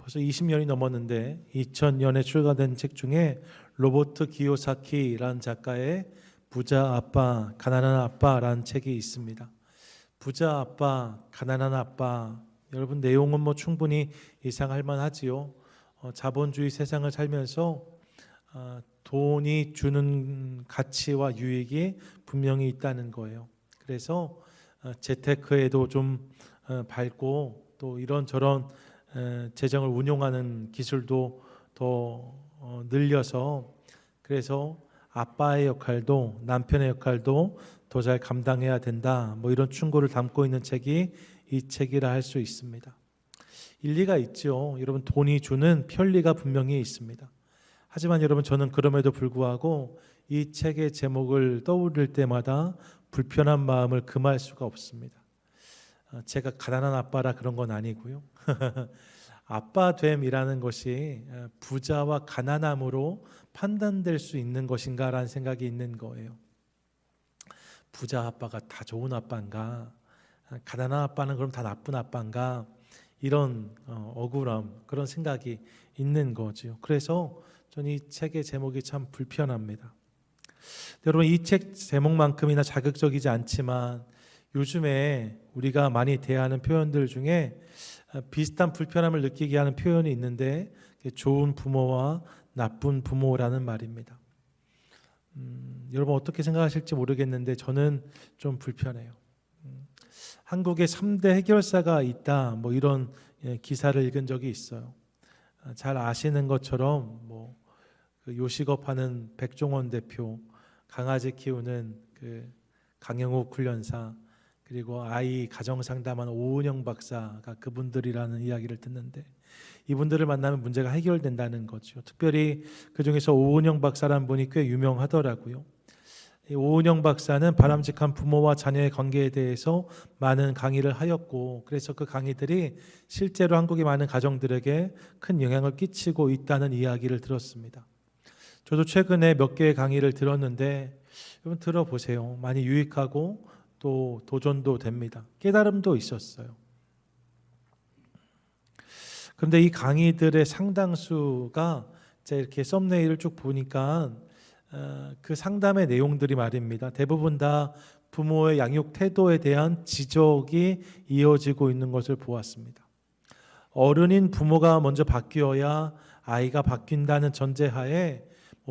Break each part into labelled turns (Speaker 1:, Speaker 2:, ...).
Speaker 1: 벌써 20년이 넘었는데 2000년에 출간된 책 중에 로버트 기요사키라는 작가의 부자 아빠, 가난한 아빠라는 책이 있습니다. 부자 아빠, 가난한 아빠, 여러분 내용은 뭐 충분히 예상할 만하지요. 자본주의 세상을 살면서 돈이 주는 가치와 유익이 분명히 있다는 거예요. 그래서 재테크에도 좀 밝고 또 이런저런 재정을 운용하는 기술도 더 늘려서 그래서 아빠의 역할도 남편의 역할도 더 잘 감당해야 된다. 뭐 이런 충고를 담고 있는 책이 이 책이라 할 수 있습니다. 일리가 있죠. 여러분 돈이 주는 편리가 분명히 있습니다. 하지만 여러분 저는 그럼에도 불구하고 이 책의 제목을 떠올릴 때마다 불편한 마음을 금할 수가 없습니다. 제가 가난한 아빠라 그런 건 아니고요. 아빠됨이라는 것이 부자와 가난함으로 판단될 수 있는 것인가라는 생각이 있는 거예요. 부자 아빠가 다 좋은 아빠인가? 가난한 아빠는 그럼 다 나쁜 아빠인가? 이런 억울함, 그런 생각이 있는 거죠. 그래서 저는 이 책의 제목이 참 불편합니다. 여러분 이 책 제목만큼이나 자극적이지 않지만 요즘에 우리가 많이 대하는 표현들 중에 비슷한 불편함을 느끼게 하는 표현이 있는데 좋은 부모와 나쁜 부모라는 말입니다. 여러분 어떻게 생각하실지 모르겠는데 저는 좀 불편해요. 한국에 3대 해결사가 있다 뭐 이런 기사를 읽은 적이 있어요. 잘 아시는 것처럼 뭐 요식업하는 백종원 대표, 강아지 키우는 그 강영욱 훈련사, 그리고 아이 가정 상담하는 오은영 박사가 그분들이라는 이야기를 듣는데 이분들을 만나면 문제가 해결된다는 거죠. 특별히 그 중에서 오은영 박사라는 분이 꽤 유명하더라고요. 이 오은영 박사는 바람직한 부모와 자녀의 관계에 대해서 많은 강의를 하였고 그래서 그 강의들이 실제로 한국의 많은 가정들에게 큰 영향을 끼치고 있다는 이야기를 들었습니다. 저도 최근에 몇 개의 강의를 들었는데 여러분 들어보세요. 많이 유익하고 또 도전도 됩니다. 깨달음도 있었어요. 그런데 이 강의들의 상당수가 제가 이렇게 썸네일을 쭉 보니까 그 상담의 내용들이 말입니다. 대부분 다 부모의 양육 태도에 대한 지적이 이어지고 있는 것을 보았습니다. 어른인 부모가 먼저 바뀌어야 아이가 바뀐다는 전제하에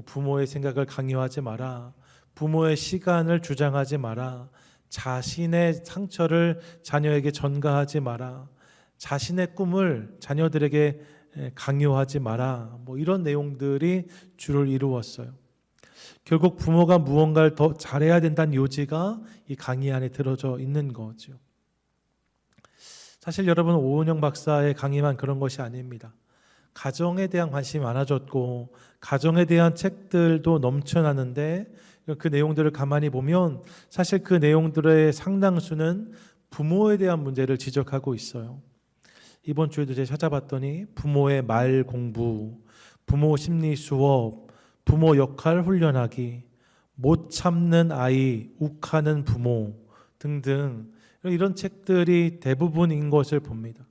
Speaker 1: 부모의 생각을 강요하지 마라. 부모의 시간을 주장하지 마라. 자신의 상처를 자녀에게 전가하지 마라. 자신의 꿈을 자녀들에게 강요하지 마라. 뭐 이런 내용들이 주를 이루었어요. 결국 부모가 무언가를 더 잘해야 된다는 요지가 이 강의 안에 들어져 있는 거죠. 사실 여러분 오은영 박사의 강의만 그런 것이 아닙니다. 가정에 대한 관심이 많아졌고 가정에 대한 책들도 넘쳐나는데 그 내용들을 가만히 보면 사실 그 내용들의 상당수는 부모에 대한 문제를 지적하고 있어요. 이번 주에도 제가 찾아봤더니 부모의 말 공부, 부모 심리 수업, 부모 역할 훈련하기, 못 참는 아이, 욱하는 부모 등등 이런 책들이 대부분인 것을 봅니다.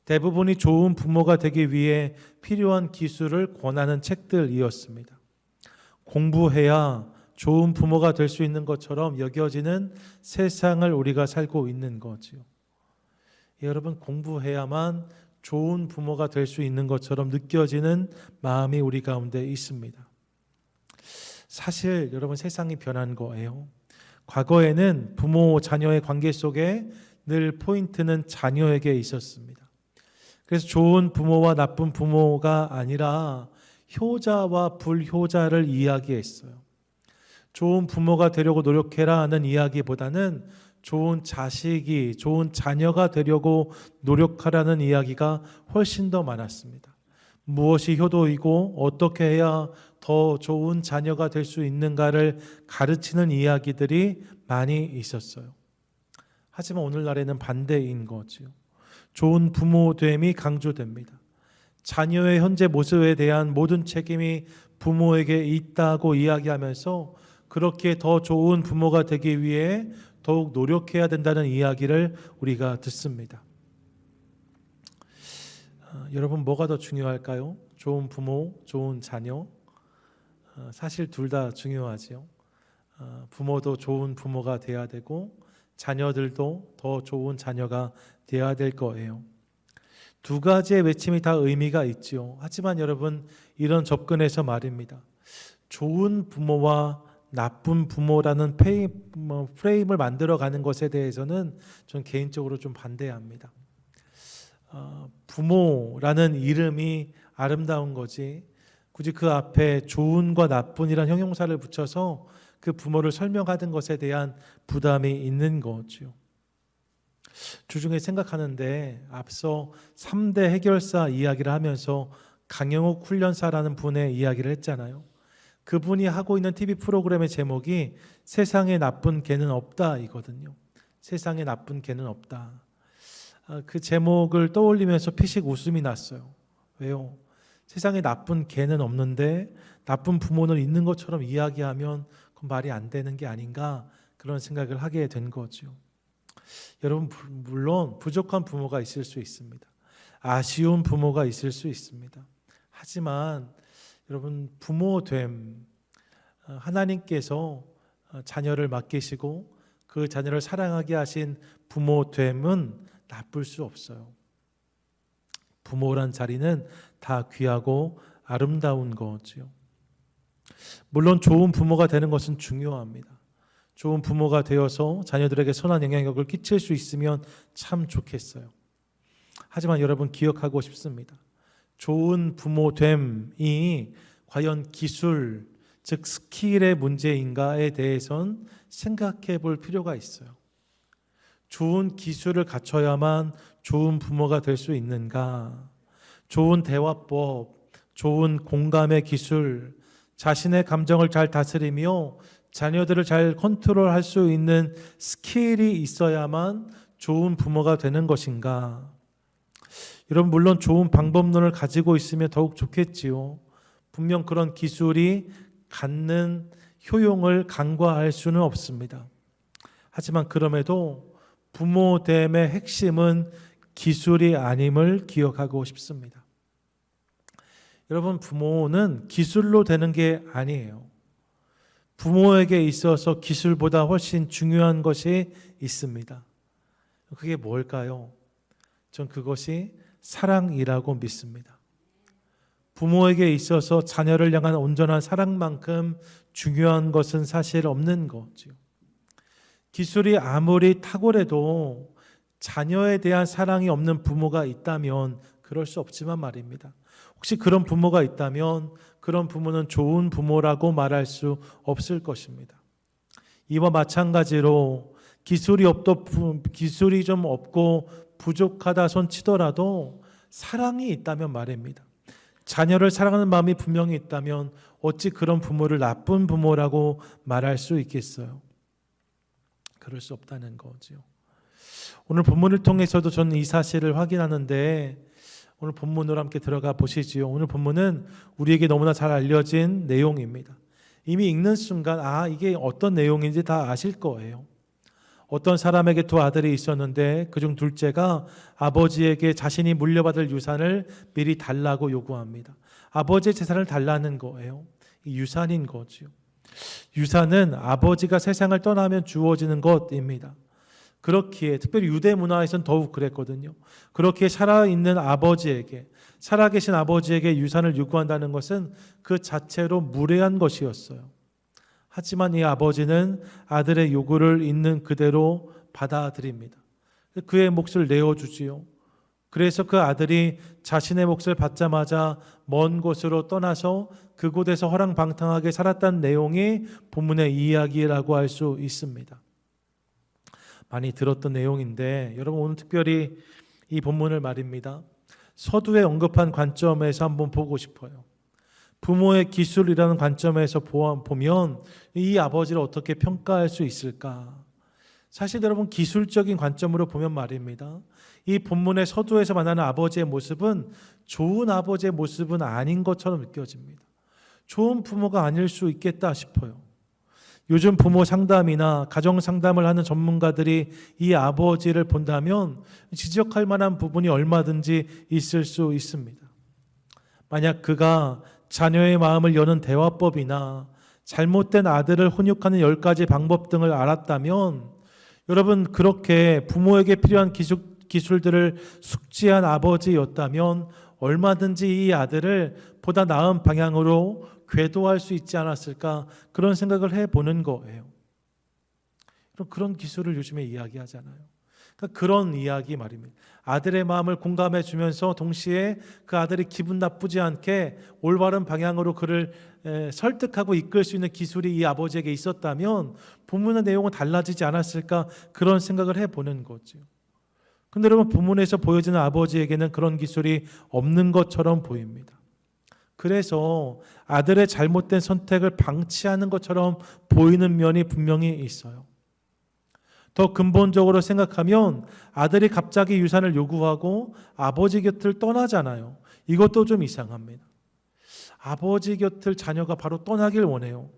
Speaker 1: 대부분이 좋은 부모가 되기 위해 필요한 기술을 권하는 책들이었습니다. 공부해야 좋은 부모가 될 수 있는 것처럼 여겨지는 세상을 우리가 살고 있는 거지요. 여러분 공부해야만 좋은 부모가 될 수 있는 것처럼 느껴지는 마음이 우리 가운데 있습니다. 사실 여러분 세상이 변한 거예요. 과거에는 부모 자녀의 관계 속에 늘 포인트는 자녀에게 있었습니다. 그래서 좋은 부모와 나쁜 부모가 아니라 효자와 불효자를 이야기했어요. 좋은 부모가 되려고 노력해라 하는 이야기보다는 좋은 자식이, 좋은 자녀가 되려고 노력하라는 이야기가 훨씬 더 많았습니다. 무엇이 효도이고 어떻게 해야 더 좋은 자녀가 될 수 있는가를 가르치는 이야기들이 많이 있었어요. 하지만 오늘날에는 반대인 거지요. 좋은 부모됨이 강조됩니다. 자녀의 현재 모습에 대한 모든 책임이 부모에게 있다고 이야기하면서 그렇게 더 좋은 부모가 되기 위해 더욱 노력해야 된다는 이야기를 우리가 듣습니다. 여러분 뭐가 더 중요할까요? 좋은 부모, 좋은 자녀? 사실 둘 다 중요하지요. 부모도 좋은 부모가 돼야 되고 자녀들도 더 좋은 자녀가 돼야 될 거예요. 두 가지의 외침이 다 의미가 있지요. 하지만 여러분 이런 접근에서 말입니다. 좋은 부모와 나쁜 부모라는 프레임을 만들어가는 것에 대해서는 전 개인적으로 좀 반대합니다. 부모라는 이름이 아름다운 거지 굳이 그 앞에 좋은과 나쁜이란 형용사를 붙여서 그 부모를 설명하는 것에 대한 부담이 있는 거죠. 주중에 생각하는데 앞서 3대 해결사 이야기를 하면서 강영욱 훈련사라는 분의 이야기를 했잖아요. 그분이 하고 있는 TV 프로그램의 제목이 세상에 나쁜 개는 없다 이거든요. 세상에 나쁜 개는 없다. 그 제목을 떠올리면서 피식 웃음이 났어요. 왜요? 세상에 나쁜 개는 없는데 나쁜 부모는 있는 것처럼 이야기하면 그건 말이 안 되는 게 아닌가 그런 생각을 하게 된 거죠. 여러분 물론 부족한 부모가 있을 수 있습니다. 아쉬운 부모가 있을 수 있습니다. 하지만 여러분 부모됨 하나님께서 자녀를 맡기시고 그 자녀를 사랑하게 하신 부모됨은 나쁠 수 없어요. 부모란 자리는 다 귀하고 아름다운 거지요. 물론 좋은 부모가 되는 것은 중요합니다. 좋은 부모가 되어서 자녀들에게 선한 영향력을 끼칠 수 있으면 참 좋겠어요. 하지만 여러분 기억하고 싶습니다. 좋은 부모됨이 과연 기술, 즉 스킬의 문제인가에 대해선 생각해 볼 필요가 있어요. 좋은 기술을 갖춰야만 좋은 부모가 될 수 있는가? 좋은 대화법, 좋은 공감의 기술, 자신의 감정을 잘 다스리며 자녀들을 잘 컨트롤할 수 있는 스킬이 있어야만 좋은 부모가 되는 것인가? 여러분 물론 좋은 방법론을 가지고 있으면 더욱 좋겠지요. 분명 그런 기술이 갖는 효용을 간과할 수는 없습니다. 하지만 그럼에도 부모됨의 핵심은 기술이 아님을 기억하고 싶습니다. 여러분 부모는 기술로 되는 게 아니에요. 부모에게 있어서 기술보다 훨씬 중요한 것이 있습니다. 그게 뭘까요? 전 그것이 사랑이라고 믿습니다. 부모에게 있어서 자녀를 향한 온전한 사랑만큼 중요한 것은 사실 없는 거죠. 기술이 아무리 탁월해도 자녀에 대한 사랑이 없는 부모가 있다면 그럴 수 없지만 말입니다. 혹시 그런 부모가 있다면 그런 부모는 좋은 부모라고 말할 수 없을 것입니다. 이와 마찬가지로 기술이 좀 없고 부족하다 손 치더라도 사랑이 있다면 말입니다. 자녀를 사랑하는 마음이 분명히 있다면 어찌 그런 부모를 나쁜 부모라고 말할 수 있겠어요? 그럴 수 없다는 거죠. 오늘 본문을 통해서도 저는 이 사실을 확인하는데 오늘 본문으로 함께 들어가 보시지요. 오늘 본문은 우리에게 너무나 잘 알려진 내용입니다. 이미 읽는 순간 이게 어떤 내용인지 다 아실 거예요. 어떤 사람에게 두 아들이 있었는데 그중 둘째가 아버지에게 자신이 물려받을 유산을 미리 달라고 요구합니다. 아버지의 재산을 달라는 거예요. 유산인 거죠. 유산은 아버지가 세상을 떠나면 주어지는 것입니다. 그렇기에 특별히 유대 문화에서는 더욱 그랬거든요. 그렇게 살아계신 아버지에게 유산을 요구한다는 것은 그 자체로 무례한 것이었어요. 하지만 이 아버지는 아들의 요구를 있는 그대로 받아들입니다. 그의 몫을 내어주지요. 그래서 그 아들이 자신의 몫을 받자마자 먼 곳으로 떠나서 그곳에서 허랑방탕하게 살았다는 내용이 본문의 이야기라고 할 수 있습니다. 많이 들었던 내용인데 여러분 오늘 특별히 이 본문을 말입니다. 서두에 언급한 관점에서 한번 보고 싶어요. 부모의 기술이라는 관점에서 보면 이 아버지를 어떻게 평가할 수 있을까? 사실 여러분 기술적인 관점으로 보면 말입니다. 이 본문의 서두에서 만나는 아버지의 모습은 좋은 아버지의 모습은 아닌 것처럼 느껴집니다. 좋은 부모가 아닐 수 있겠다 싶어요. 요즘 부모 상담이나 가정 상담을 하는 전문가들이 이 아버지를 본다면 지적할 만한 부분이 얼마든지 있을 수 있습니다. 만약 그가 자녀의 마음을 여는 대화법이나 잘못된 아들을 훈육하는 10가지 방법 등을 알았다면 여러분, 그렇게 부모에게 필요한 기술들을 숙지한 아버지였다면 얼마든지 이 아들을 보다 나은 방향으로 궤도할 수 있지 않았을까, 그런 생각을 해보는 거예요. 그런 기술을 요즘에 이야기하잖아요. 그러니까 그런 이야기 말입니다. 아들의 마음을 공감해 주면서 동시에 그 아들이 기분 나쁘지 않게 올바른 방향으로 그를 설득하고 이끌 수 있는 기술이 이 아버지에게 있었다면 본문의 내용은 달라지지 않았을까, 그런 생각을 해보는 거죠. 근데 여러분, 본문에서 보여지는 아버지에게는 그런 기술이 없는 것처럼 보입니다. 그래서 아들의 잘못된 선택을 방치하는 것처럼 보이는 면이 분명히 있어요. 더 근본적으로 생각하면 아들이 갑자기 유산을 요구하고 아버지 곁을 떠나잖아요. 이것도 좀 이상합니다. 아버지 곁을 자녀가 바로 떠나길 원해요.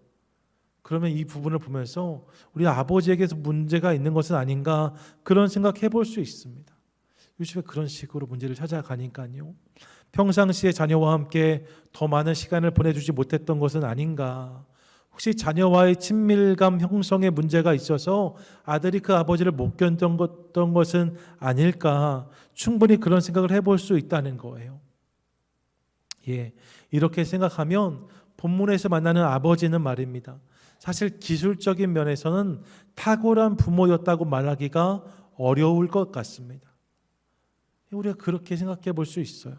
Speaker 1: 그러면 이 부분을 보면서 우리 아버지에게서 문제가 있는 것은 아닌가, 그런 생각해 볼 수 있습니다. 요즘에 그런 식으로 문제를 찾아가니까요. 평상시에 자녀와 함께 더 많은 시간을 보내주지 못했던 것은 아닌가, 혹시 자녀와의 친밀감 형성에 문제가 있어서 아들이 그 아버지를 못 견뎠던 것은 아닐까, 충분히 그런 생각을 해볼 수 있다는 거예요. 이렇게 생각하면 본문에서 만나는 아버지는 말입니다, 사실 기술적인 면에서는 탁월한 부모였다고 말하기가 어려울 것 같습니다. 우리가 그렇게 생각해 볼 수 있어요.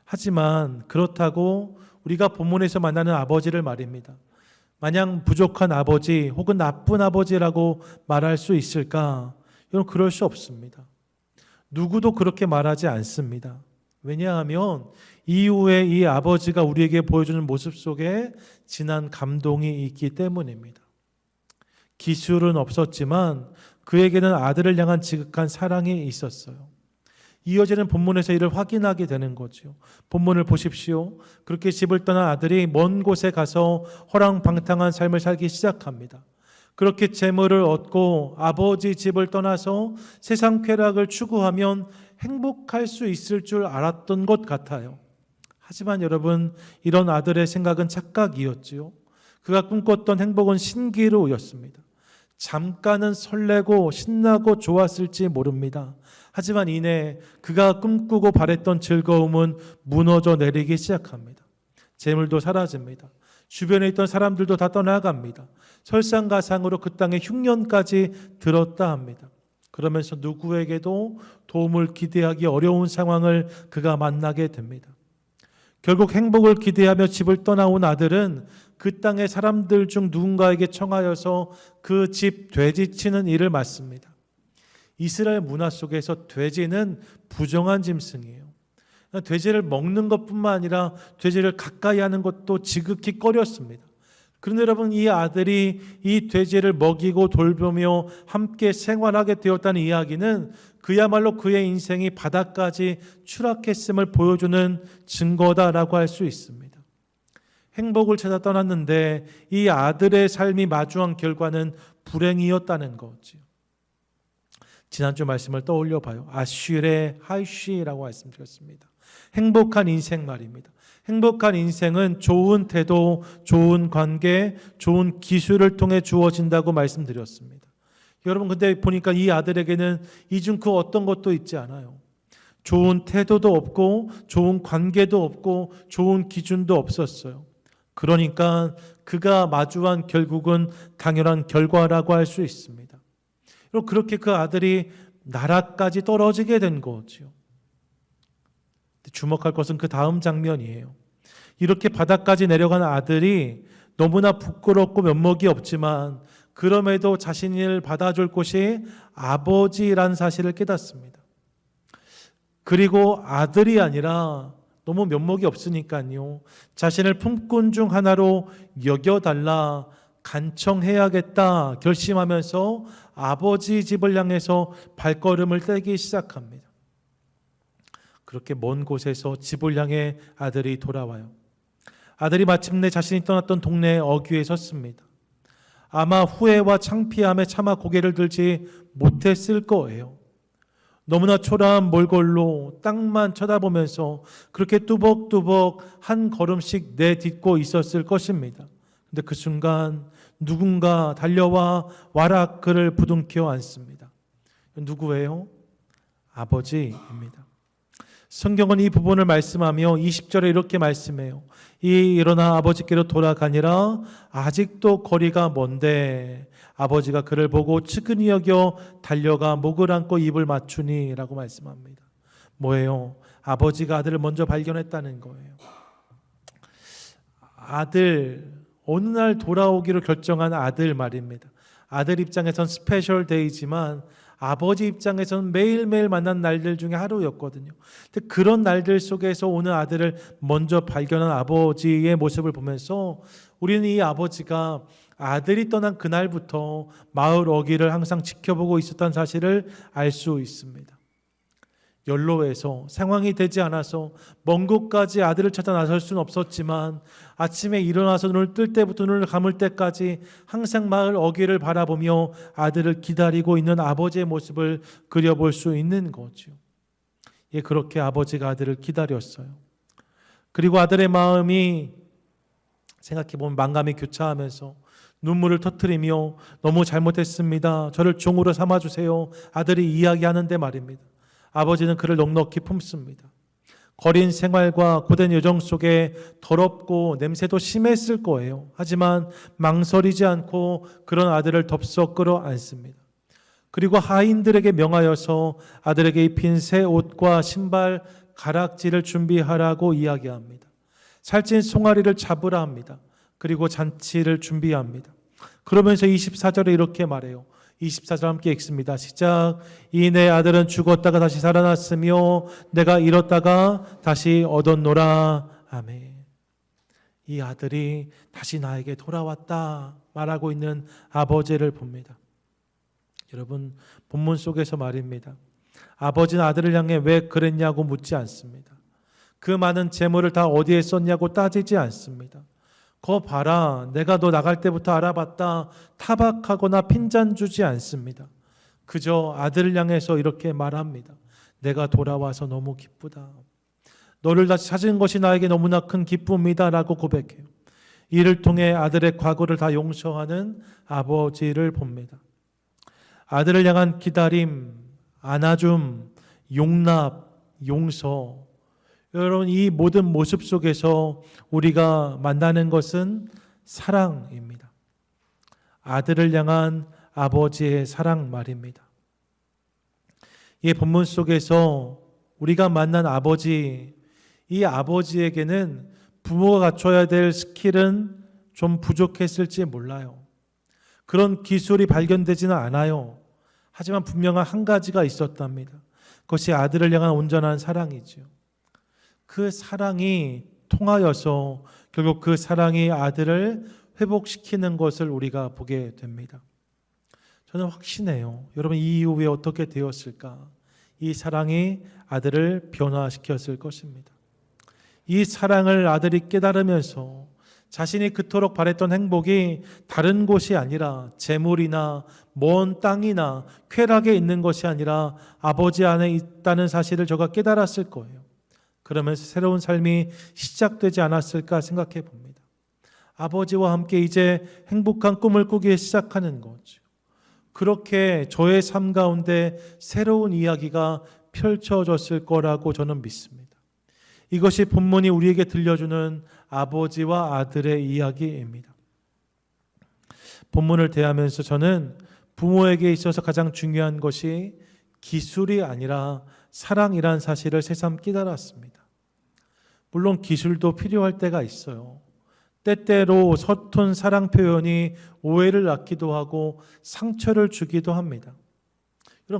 Speaker 1: 하지만 그렇다고 우리가 본문에서 만나는 아버지를 말입니다, 마냥 부족한 아버지 혹은 나쁜 아버지라고 말할 수 있을까? 여러분, 그럴 수 없습니다. 누구도 그렇게 말하지 않습니다. 왜냐하면 이후에 이 아버지가 우리에게 보여주는 모습 속에 진한 감동이 있기 때문입니다. 기술은 없었지만 그에게는 아들을 향한 지극한 사랑이 있었어요. 이어지는 본문에서 이를 확인하게 되는 거죠. 본문을 보십시오. 그렇게 집을 떠난 아들이 먼 곳에 가서 허랑방탕한 삶을 살기 시작합니다. 그렇게 재물을 얻고 아버지 집을 떠나서 세상 쾌락을 추구하면 행복할 수 있을 줄 알았던 것 같아요. 하지만 여러분, 이런 아들의 생각은 착각이었지요. 그가 꿈꿨던 행복은 신기루였습니다. 잠깐은 설레고 신나고 좋았을지 모릅니다. 하지만 이내 그가 꿈꾸고 바랬던 즐거움은 무너져 내리기 시작합니다. 재물도 사라집니다. 주변에 있던 사람들도 다 떠나갑니다. 설상가상으로 그 땅에 흉년까지 들었다 합니다. 그러면서 누구에게도 도움을 기대하기 어려운 상황을 그가 만나게 됩니다. 결국 행복을 기대하며 집을 떠나온 아들은 그 땅의 사람들 중 누군가에게 청하여서 그 집 돼지치는 일을 맡습니다. 이스라엘 문화 속에서 돼지는 부정한 짐승이에요. 돼지를 먹는 것뿐만 아니라 돼지를 가까이 하는 것도 지극히 꺼렸습니다. 그런데 여러분, 이 아들이 이 돼지를 먹이고 돌보며 함께 생활하게 되었다는 이야기는 그야말로 그의 인생이 바닥까지 추락했음을 보여주는 증거다라고 할 수 있습니다. 행복을 찾아 떠났는데 이 아들의 삶이 마주한 결과는 불행이었다는 거죠. 지난주 말씀을 떠올려 봐요. 아쉬레 하이쉬라고 말씀드렸습니다. 행복한 인생 말입니다. 행복한 인생은 좋은 태도, 좋은 관계, 좋은 기술을 통해 주어진다고 말씀드렸습니다. 여러분, 근데 보니까 이 아들에게는 이 중 그 어떤 것도 있지 않아요. 좋은 태도도 없고 좋은 관계도 없고 좋은 기준도 없었어요. 그러니까 그가 마주한 결국은 당연한 결과라고 할 수 있습니다. 그렇게 그 아들이 나라까지 떨어지게 된 거죠. 주목할 것은 그 다음 장면이에요. 이렇게 바닥까지 내려간 아들이 너무나 부끄럽고 면목이 없지만 그럼에도 자신을 받아줄 곳이 아버지라는 사실을 깨닫습니다. 그리고 아들이 아니라 너무 면목이 없으니까요, 자신을 품꾼 중 하나로 여겨달라, 간청해야겠다 결심하면서 아버지 집을 향해서 발걸음을 떼기 시작합니다. 그렇게 먼 곳에서 집을 향해 아들이 돌아와요. 아들이 마침내 자신이 떠났던 동네의 어귀에 섰습니다. 아마 후회와 창피함에 차마 고개를 들지 못했을 거예요. 너무나 초라한 몰골로 땅만 쳐다보면서 그렇게 뚜벅뚜벅 한 걸음씩 내딛고 있었을 것입니다. 근데 그 순간 누군가 달려와 와락 그를 부둥켜 안습니다. 누구예요? 아버지입니다. 성경은 이 부분을 말씀하며 20절에 이렇게 말씀해요. 일어나 아버지께로 돌아가니라. 아직도 거리가 먼데 아버지가 그를 보고 측은히 여겨 달려가 목을 안고 입을 맞추니 라고 말씀합니다. 뭐예요? 아버지가 아들을 먼저 발견했다는 거예요. 아들, 어느 날 돌아오기로 결정한 아들 말입니다. 아들 입장에선 스페셜 데이지만 아버지 입장에서는 매일매일 만난 날들 중에 하루였거든요. 근데 그런 날들 속에서 오는 아들을 먼저 발견한 아버지의 모습을 보면서 우리는 이 아버지가 아들이 떠난 그날부터 마을 어귀를 항상 지켜보고 있었다는 사실을 알 수 있습니다. 연로해서 상황이 되지 않아서 먼 곳까지 아들을 찾아 나설 수는 없었지만 아침에 일어나서 눈을 뜰 때부터 눈을 감을 때까지 항상 마을 어귀를 바라보며 아들을 기다리고 있는 아버지의 모습을 그려볼 수 있는 거죠. 예, 그렇게 아버지가 아들을 기다렸어요. 그리고 아들의 마음이 생각해보면 만감이 교차하면서 눈물을 터뜨리며 너무 잘못했습니다. 저를 종으로 삼아주세요. 아들이 이야기하는데 말입니다. 아버지는 그를 넉넉히 품습니다. 거린 생활과 고된 여정 속에 더럽고 냄새도 심했을 거예요. 하지만 망설이지 않고 그런 아들을 덥석 끌어안습니다. 그리고 하인들에게 명하여서 아들에게 입힌 새 옷과 신발, 가락지를 준비하라고 이야기합니다. 살찐 송아리를 잡으라 합니다. 그리고 잔치를 준비합니다. 그러면서 24절에 이렇게 말해요. 24절 함께 읽습니다. 시작. 이 내 아들은 죽었다가 다시 살아났으며 내가 잃었다가 다시 얻었노라. 아멘. 이 아들이 다시 나에게 돌아왔다 말하고 있는 아버지를 봅니다. 여러분, 본문 속에서 말입니다. 아버지는 아들을 향해 왜 그랬냐고 묻지 않습니다. 그 많은 재물을 다 어디에 썼냐고 따지지 않습니다. 거 봐라, 내가 너 나갈 때부터 알아봤다, 타박하거나 핀잔 주지 않습니다. 그저 아들을 향해서 이렇게 말합니다. 내가 돌아와서 너무 기쁘다. 너를 다시 찾은 것이 나에게 너무나 큰 기쁨이다 라고 고백해요. 이를 통해 아들의 과거를 다 용서하는 아버지를 봅니다. 아들을 향한 기다림, 안아줌, 용납, 용서, 여러분, 이 모든 모습 속에서 우리가 만나는 것은 사랑입니다. 아들을 향한 아버지의 사랑 말입니다. 이 본문 속에서 우리가 만난 아버지, 이 아버지에게는 부모가 갖춰야 될 스킬은 좀 부족했을지 몰라요. 그런 기술이 발견되지는 않아요. 하지만 분명한 한 가지가 있었답니다. 그것이 아들을 향한 온전한 사랑이죠. 그 사랑이 통하여서 결국 그 사랑이 아들을 회복시키는 것을 우리가 보게 됩니다. 저는 확신해요. 여러분, 이 이후에 어떻게 되었을까? 이 사랑이 아들을 변화시켰을 것입니다. 이 사랑을 아들이 깨달으면서 자신이 그토록 바랬던 행복이 다른 곳이 아니라 재물이나 먼 땅이나 쾌락에 있는 것이 아니라 아버지 안에 있다는 사실을 저가 깨달았을 거예요. 그러면서 새로운 삶이 시작되지 않았을까 생각해 봅니다. 아버지와 함께 이제 행복한 꿈을 꾸기 시작하는 거죠. 그렇게 저의 삶 가운데 새로운 이야기가 펼쳐졌을 거라고 저는 믿습니다. 이것이 본문이 우리에게 들려주는 아버지와 아들의 이야기입니다. 본문을 대하면서 저는 부모에게 있어서 가장 중요한 것이 기술이 아니라 사랑이란 사실을 새삼 깨달았습니다. 물론 기술도 필요할 때가 있어요. 때때로 서툰 사랑 표현이 오해를 낳기도 하고 상처를 주기도 합니다.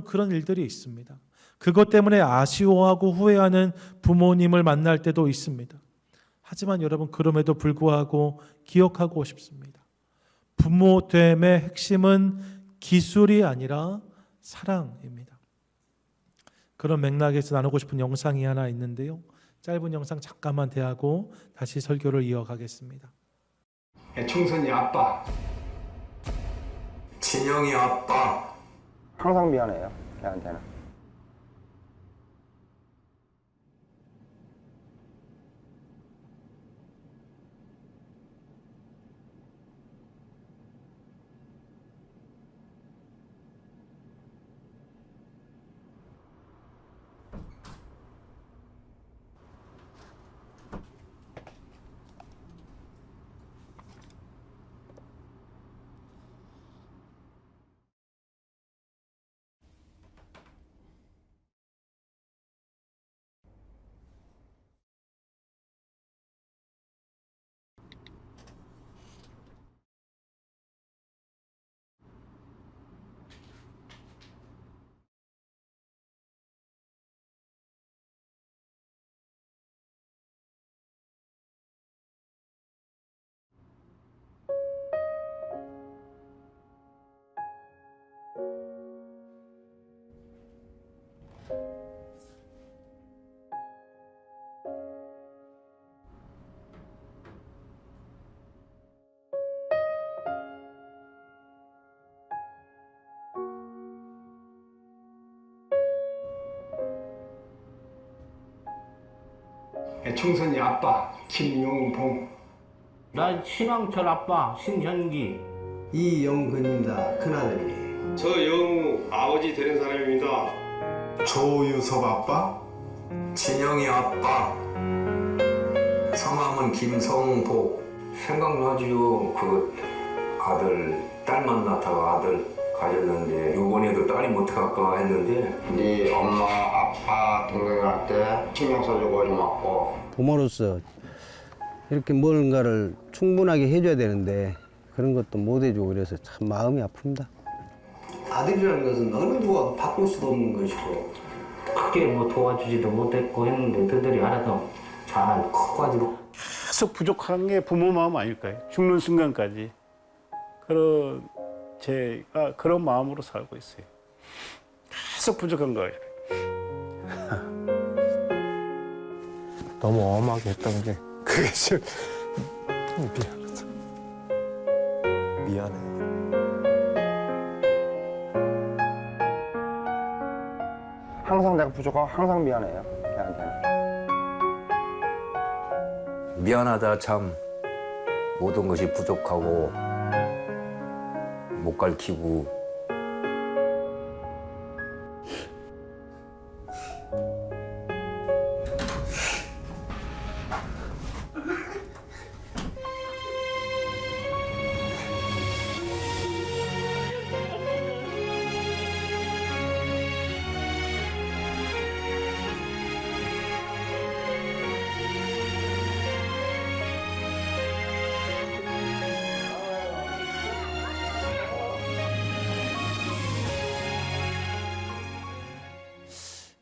Speaker 1: 그런 일들이 있습니다. 그것 때문에 아쉬워하고 후회하는 부모님을 만날 때도 있습니다. 하지만 여러분, 그럼에도 불구하고 기억하고 싶습니다. 부모됨의 핵심은 기술이 아니라 사랑입니다. 그런 맥락에서 나누고 싶은 영상이 하나 있는데요. 짧은 영상 잠깐만 대하고 다시 설교를 이어가겠습니다.
Speaker 2: 총선이 아빠, 진영이 아빠.
Speaker 3: 항상 미안해요, 걔한테는.
Speaker 2: 총선이 아빠 김용봉.
Speaker 4: 나 신왕철 아빠 신현기.
Speaker 5: 이영근입니다. 큰아들이.
Speaker 6: 저 영우 아버지 되는 사람입니다.
Speaker 2: 조유섭 아빠. 진영이 아빠. 성함은 김성복.
Speaker 5: 생각나지요. 그 아들, 딸만 낳다가 아들 가졌는데 요번에도 딸이 못할까 했는데
Speaker 6: 네 엄마, 아빠, 동생한테 신경 써주고 좀 왔고.
Speaker 7: 부모로서 이렇게 뭔가를 충분하게 해줘야 되는데 그런 것도 못 해주고 그래서 참 마음이 아픕니다.
Speaker 5: 아들이라는 것은 어느 누가 바꿀 수도 없는 것이고
Speaker 4: 크게 뭐 도와주지도 못했고 했는데 그들이 알아서 잘 커가지고
Speaker 8: 계속 부족한 게 부모 마음 아닐까요? 죽는 순간까지 그런 제가 그런 마음으로 살고 있어요. 계속 부족한 거예요.
Speaker 9: 너무 엄하게 했던 게 그게 좀 미안하다. 미안해요.
Speaker 3: 항상 내가 부족하고 항상 미안해요, 걔한테는.
Speaker 5: 미안하다 참 모든 것이 부족하고 못 가르치고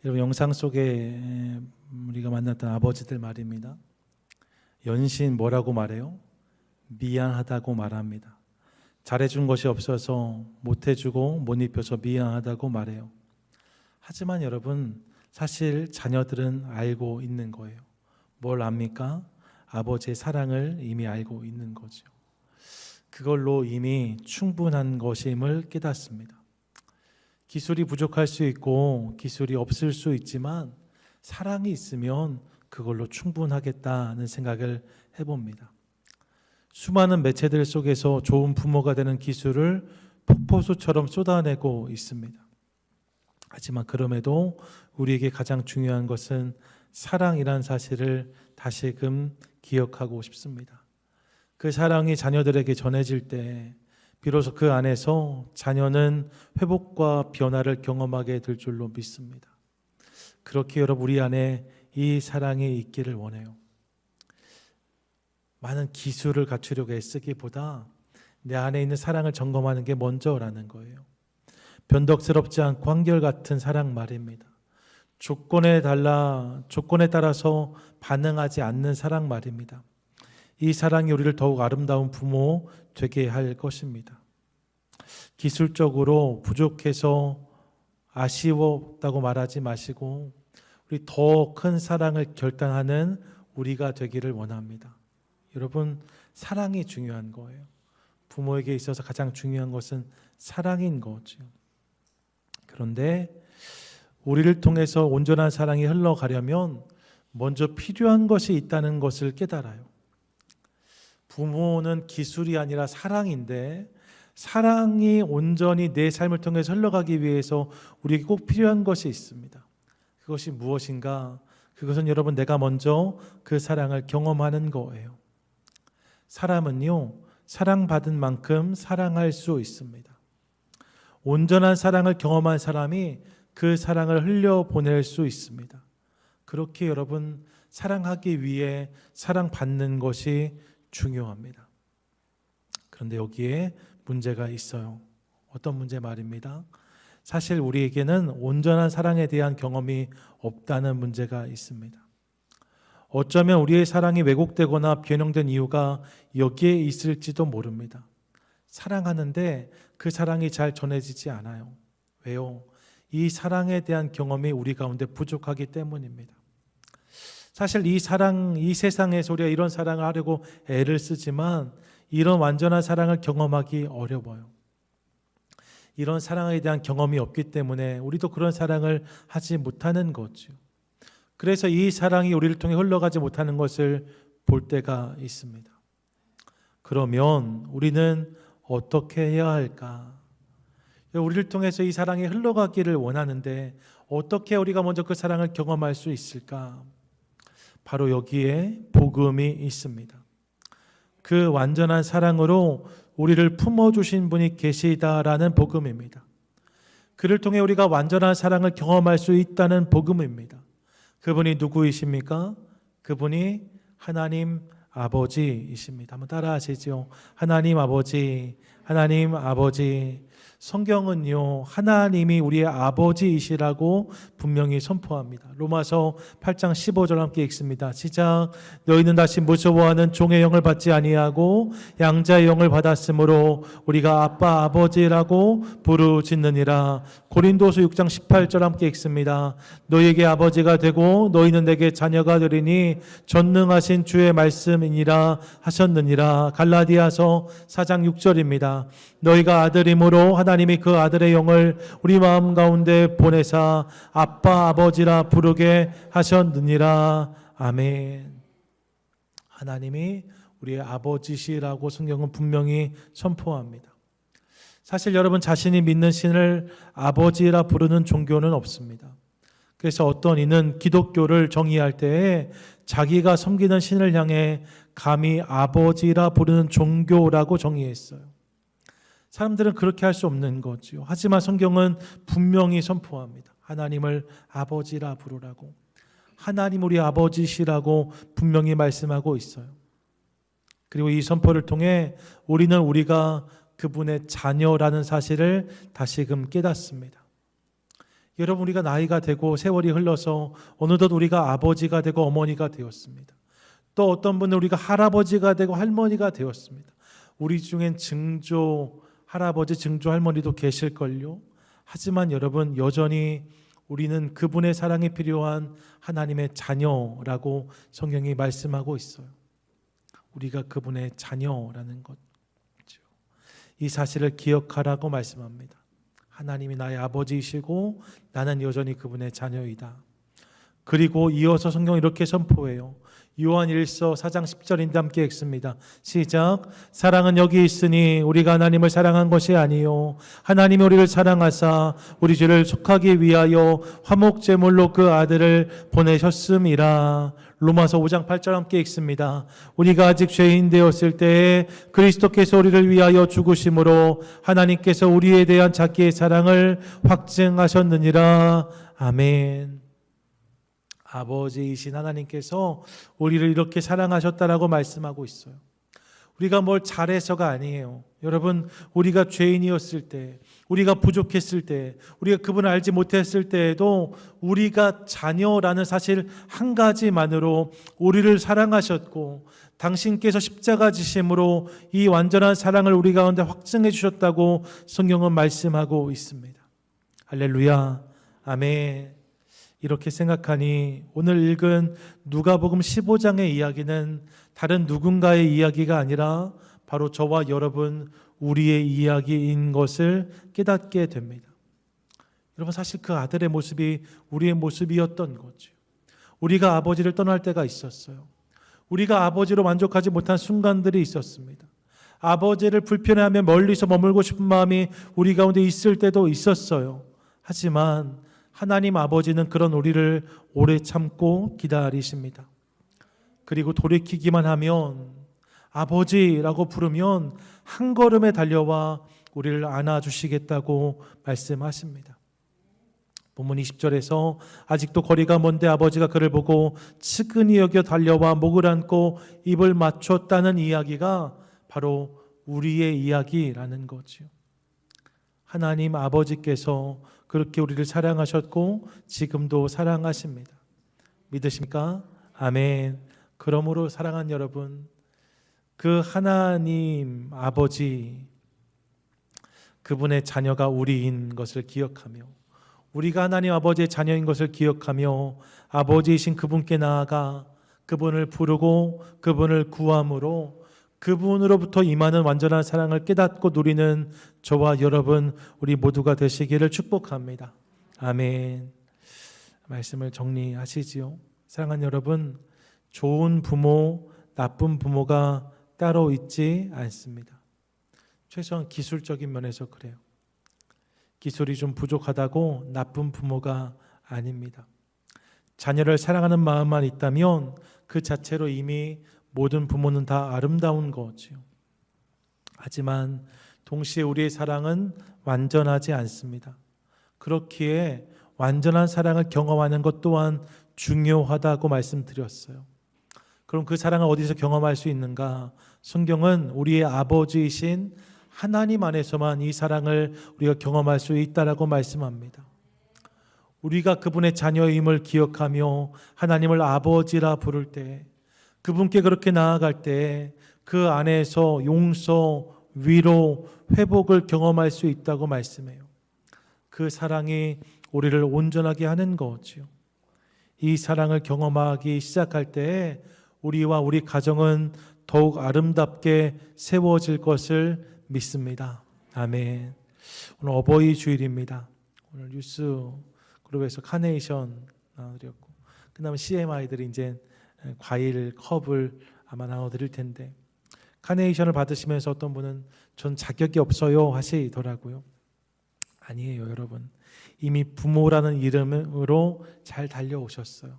Speaker 1: 여러분 영상 속에 우리가 만났던 아버지들 말입니다. 연신 뭐라고 말해요? 미안하다고 말합니다. 잘해준 것이 없어서 못해주고 못 입혀서 미안하다고 말해요. 하지만 여러분 사실 자녀들은 알고 있는 거예요. 뭘 압니까? 아버지의 사랑을 이미 알고 있는 거죠. 그걸로 이미 충분한 것임을 깨닫습니다. 기술이 부족할 수 있고 기술이 없을 수 있지만 사랑이 있으면 그걸로 충분하겠다는 생각을 해봅니다. 수많은 매체들 속에서 좋은 부모가 되는 기술을 폭포수처럼 쏟아내고 있습니다. 하지만 그럼에도 우리에게 가장 중요한 것은 사랑이란 사실을 다시금 기억하고 싶습니다. 그 사랑이 자녀들에게 전해질 때 비로소 그 안에서 자녀는 회복과 변화를 경험하게 될 줄로 믿습니다. 그렇게 여러분 우리 안에 이 사랑이 있기를 원해요. 많은 기술을 갖추려고 애쓰기보다 내 안에 있는 사랑을 점검하는 게 먼저라는 거예요. 변덕스럽지 않고 한결같은 사랑 말입니다. 조건에 따라서 반응하지 않는 사랑 말입니다. 이 사랑이 우리를 더욱 아름다운 부모 되게 할 것입니다. 기술적으로 부족해서 아쉬웠다고 말하지 마시고 우리 더 큰 사랑을 결단하는 우리가 되기를 원합니다. 여러분 사랑이 중요한 거예요. 부모에게 있어서 가장 중요한 것은 사랑인 거죠. 그런데 우리를 통해서 온전한 사랑이 흘러가려면 먼저 필요한 것이 있다는 것을 깨달아요. 부모는 기술이 아니라 사랑인데, 사랑이 온전히 내 삶을 통해서 흘러가기 위해서 우리에게 꼭 필요한 것이 있습니다. 그것이 무엇인가? 그것은 여러분, 내가 먼저 그 사랑을 경험하는 거예요. 사람은요, 사랑받은 만큼 사랑할 수 있습니다. 온전한 사랑을 경험한 사람이 그 사랑을 흘려보낼 수 있습니다. 그렇게 여러분, 사랑하기 위해 사랑받는 것이 중요합니다. 그런데 여기에 문제가 있어요. 어떤 문제 말입니다. 사실 우리에게는 온전한 사랑에 대한 경험이 없다는 문제가 있습니다. 어쩌면 우리의 사랑이 왜곡되거나 변형된 이유가 여기에 있을지도 모릅니다. 사랑하는데 그 사랑이 잘 전해지지 않아요. 왜요? 이 사랑에 대한 경험이 우리 가운데 부족하기 때문입니다. 사실 이 세상에서 우리가 이런 사랑을 하려고 애를 쓰지만 이런 완전한 사랑을 경험하기 어려워요. 이런 사랑에 대한 경험이 없기 때문에 우리도 그런 사랑을 하지 못하는 거죠. 그래서 이 사랑이 우리를 통해 흘러가지 못하는 것을 볼 때가 있습니다. 그러면 우리는 어떻게 해야 할까? 우리를 통해서 이 사랑이 흘러가기를 원하는데 어떻게 우리가 먼저 그 사랑을 경험할 수 있을까? 바로 여기에 복음이 있습니다. 그 완전한 사랑으로 우리를 품어주신 분이 계시다라는 복음입니다. 그를 통해 우리가 완전한 사랑을 경험할 수 있다는 복음입니다. 그분이 누구이십니까? 그분이 하나님 아버지이십니다. 한번 따라 하시죠. 하나님 아버지, 하나님 아버지. 성경은요, 하나님이 우리의 아버지이시라고 분명히 선포합니다. 로마서 8장 15절 함께 읽습니다. 시작. 너희는 다시 무서워하는 종의 영을 받지 아니하고 양자의 영을 받았으므로 우리가 아빠 아버지라고 부르짖느니라. 고린도서 6장 18절 함께 읽습니다. 너희에게 아버지가 되고 너희는 내게 자녀가 되리니 전능하신 주의 말씀이니라 하셨느니라. 갈라디아서 4장 6절입니다. 너희가 아들이므로 하나님이 그 아들의 영을 우리 마음 가운데 보내사 아빠 아버지라 부르게 하셨느니라. 아멘. 하나님이 우리의 아버지시라고 성경은 분명히 선포합니다. 사실 여러분, 자신이 믿는 신을 아버지라 부르는 종교는 없습니다. 그래서 어떤 이는 기독교를 정의할 때에 자기가 섬기는 신을 향해 감히 아버지라 부르는 종교라고 정의했어요. 사람들은 그렇게 할 수 없는 거죠. 하지만 성경은 분명히 선포합니다. 하나님을 아버지라 부르라고. 하나님 우리 아버지시라고 분명히 말씀하고 있어요. 그리고 이 선포를 통해 우리는 우리가 그분의 자녀라는 사실을 다시금 깨닫습니다. 여러분, 우리가 나이가 되고 세월이 흘러서 어느덧 우리가 아버지가 되고 어머니가 되었습니다. 또 어떤 분은 우리가 할아버지가 되고 할머니가 되었습니다. 우리 중엔 증조 할아버지, 증조 할머니도 계실걸요. 하지만 여러분, 여전히 우리는 그분의 사랑이 필요한 하나님의 자녀라고 성경이 말씀하고 있어요. 우리가 그분의 자녀라는 거죠. 이 사실을 기억하라고 말씀합니다. 하나님이 나의 아버지이시고 나는 여전히 그분의 자녀이다. 그리고 이어서 성경은 이렇게 선포해요. 요한 1서 4장 10절인데 함께 읽습니다. 시작. 사랑은 여기 있으니 우리가 하나님을 사랑한 것이 아니요 하나님이 우리를 사랑하사 우리 죄를 속하기 위하여 화목제물로 그 아들을 보내셨음이라. 로마서 5장 8절 함께 읽습니다. 우리가 아직 죄인 되었을 때에 그리스도께서 우리를 위하여 죽으심으로 하나님께서 우리에 대한 자기의 사랑을 확증하셨느니라. 아멘. 아버지이신 하나님께서 우리를 이렇게 사랑하셨다라고 말씀하고 있어요. 우리가 뭘 잘해서가 아니에요. 여러분, 우리가 죄인이었을 때, 우리가 부족했을 때, 우리가 그분을 알지 못했을 때에도 우리가 자녀라는 사실 한 가지만으로 우리를 사랑하셨고 당신께서 십자가 지심으로 이 완전한 사랑을 우리 가운데 확증해 주셨다고 성경은 말씀하고 있습니다. 할렐루야. 아멘. 이렇게 생각하니 오늘 읽은 누가복음 15장의 이야기는 다른 누군가의 이야기가 아니라 바로 저와 여러분 우리의 이야기인 것을 깨닫게 됩니다. 여러분, 사실 그 아들의 모습이 우리의 모습이었던 거죠. 우리가 아버지를 떠날 때가 있었어요. 우리가 아버지로 만족하지 못한 순간들이 있었습니다. 아버지를 불편해하며 멀리서 머물고 싶은 마음이 우리 가운데 있을 때도 있었어요. 하지만 하나님 아버지는 그런 우리를 오래 참고 기다리십니다. 그리고 돌이키기만 하면, 아버지라고 부르면 한 걸음에 달려와 우리를 안아주시겠다고 말씀하십니다. 본문 20절에서 아직도 거리가 먼데 아버지가 그를 보고 측은히 여겨 달려와 목을 안고 입을 맞췄다는 이야기가 바로 우리의 이야기라는 거죠. 하나님 아버지께서 그렇게 우리를 사랑하셨고 지금도 사랑하십니다. 믿으십니까? 아멘. 그러므로 사랑하는 여러분, 그 하나님 아버지, 그분의 자녀가 우리인 것을 기억하며, 우리가 하나님 아버지의 자녀인 것을 기억하며 아버지이신 그분께 나아가 그분을 부르고 그분을 구함으로 그분으로부터 임하는 완전한 사랑을 깨닫고 누리는 저와 여러분 우리 모두가 되시기를 축복합니다. 아멘. 말씀을 정리하시지요. 사랑하는 여러분, 좋은 부모, 나쁜 부모가 따로 있지 않습니다. 최소한 기술적인 면에서 그래요. 기술이 좀 부족하다고 나쁜 부모가 아닙니다. 자녀를 사랑하는 마음만 있다면 그 자체로 이미 모든 부모는 다 아름다운 거죠. 하지만 동시에 우리의 사랑은 완전하지 않습니다. 그렇기에 완전한 사랑을 경험하는 것 또한 중요하다고 말씀드렸어요. 그럼 그 사랑을 어디서 경험할 수 있는가? 성경은 우리의 아버지이신 하나님 안에서만 이 사랑을 우리가 경험할 수 있다라고 말씀합니다. 우리가 그분의 자녀임을 기억하며 하나님을 아버지라 부를 때, 그분께 그렇게 나아갈 때 그 안에서 용서, 위로, 회복을 경험할 수 있다고 말씀해요. 그 사랑이 우리를 온전하게 하는 거지요. 이 사랑을 경험하기 시작할 때 우리와 우리 가정은 더욱 아름답게 세워질 것을 믿습니다. 아멘. 오늘 어버이 주일입니다. 오늘 뉴스 그룹에서 카네이션 나눠드렸고, 그다음에 CMI들이 이제 과일 컵을 아마 나눠드릴 텐데, 카네이션을 받으시면서 어떤 분은 전 자격이 없어요 하시더라고요. 아니에요, 여러분. 이미 부모라는 이름으로 잘 달려오셨어요.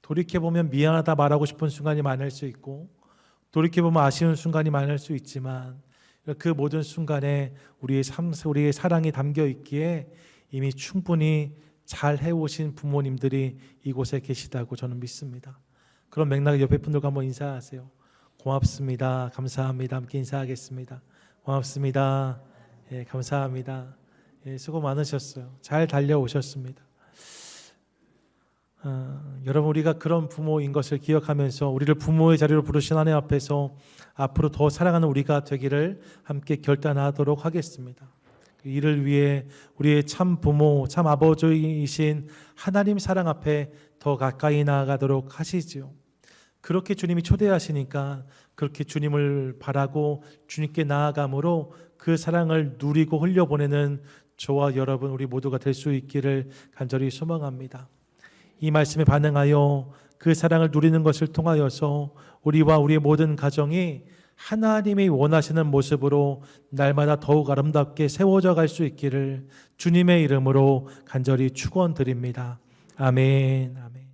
Speaker 1: 돌이켜보면 미안하다 말하고 싶은 순간이 많을 수 있고, 돌이켜보면 아쉬운 순간이 많을 수 있지만, 그 모든 순간에 우리의 삶, 우리의 사랑이 담겨 있기에 이미 충분히 잘 해오신 부모님들이 이곳에 계시다고 저는 믿습니다. 그런 맥락에 옆에 분들과 한번 인사하세요. 고맙습니다. 감사합니다. 함께 인사하겠습니다. 고맙습니다. 예, 감사합니다. 예, 수고 많으셨어요. 잘 달려오셨습니다. 여러분, 우리가 그런 부모인 것을 기억하면서 우리를 부모의 자리로 부르신 하나님 앞에서 앞으로 더 사랑하는 우리가 되기를 함께 결단하도록 하겠습니다. 이를 위해 우리의 참 부모, 참 아버지이신 하나님 사랑 앞에 더 가까이 나아가도록 하시지요. 그렇게 주님이 초대하시니까 그렇게 주님을 바라고 주님께 나아감으로 그 사랑을 누리고 흘려보내는 저와 여러분 우리 모두가 될 수 있기를 간절히 소망합니다. 이 말씀에 반응하여 그 사랑을 누리는 것을 통하여서 우리와 우리의 모든 가정이 하나님이 원하시는 모습으로 날마다 더욱 아름답게 세워져 갈 수 있기를 주님의 이름으로 간절히 축원드립니다. 아멘. 아멘.